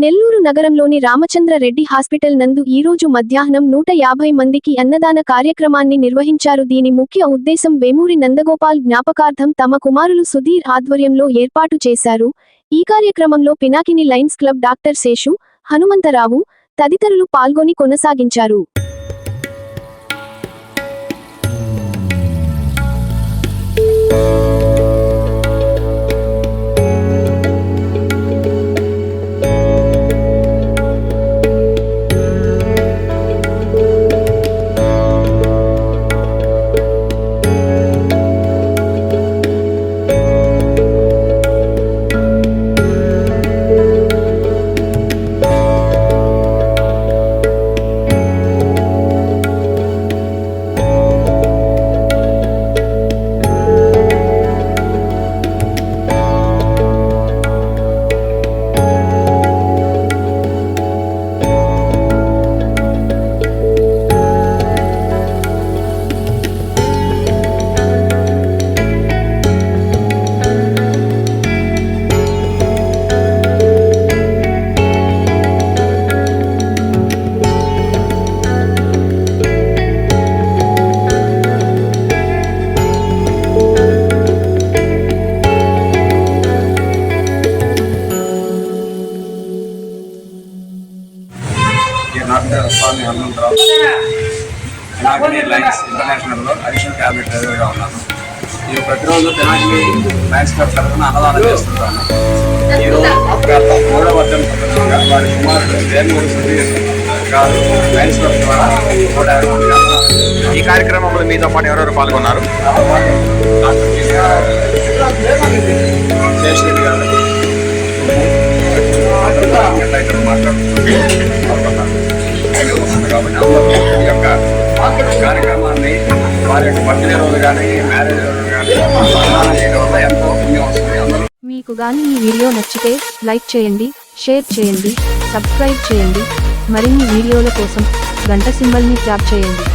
నెల్లూరు నగరంలోని రామచంద్ర రెడ్డి హాస్పిటల్ నందు ఈరోజు మధ్యాహ్నం 150 మందికి అన్నదాన కార్యక్రమాన్ని నిర్వహించారు. దీని ముఖ్య ఉద్దేశం వేమూరి నందగోపాల్ జ్ఞాపకార్థం తమ కుమారులు సుధీర్ ఆధ్వర్యంలో ఏర్పాటు చేశారు. ఈ కార్యక్రమంలో Pinakini Lions Club doctor Seshu, Hanumantharao తదితరులు పాల్గొని కొనసాగించారు. డాక్టర్ స్వామి హనుమంతరావు పినాకిని లయన్స్ ఇంటర్నేషనల్లో అడిషనల్ క్యాబినెట్ డ్రైవర్గా ఉన్నాను. నేను ప్రతిరోజు పినాకిని లయన్స్ క్లబ్ తరఫున అన్నదానం చేస్తుంటాను. ఈరోజు గత 3వ సందర్భంగా వారి కుమారుడు వేమూరి సుధీర్ గారు లయన్స్ క్లబ్ ద్వారా 150 మందికి అన్నదానం. ఈ కార్యక్రమంలో మీతో పాటు ఎవరెవరు పాల్గొన్నారు? శేషరెడ్డి గారు మాట్లాడుతున్నారు కాబట్టి అందరూ ఈ యొక్క కార్యక్రమాన్ని వారి యొక్క బర్త్డే రోజు కానీ మ్యారేజ్ రోజు కానీ సన్మానం చేయడం వల్ల ఎంతో పుణ్యం వస్తుంది. అందరూ మీకు గాని ఈ వీడియో నచ్చితే లైక్ చేయండి, షేర్ చేయండి, సబ్స్క్రైబ్ చేయండి. మరిన్ని వీడియోల కోసం గంట సింబల్ని ట్యాప్ చేయండి.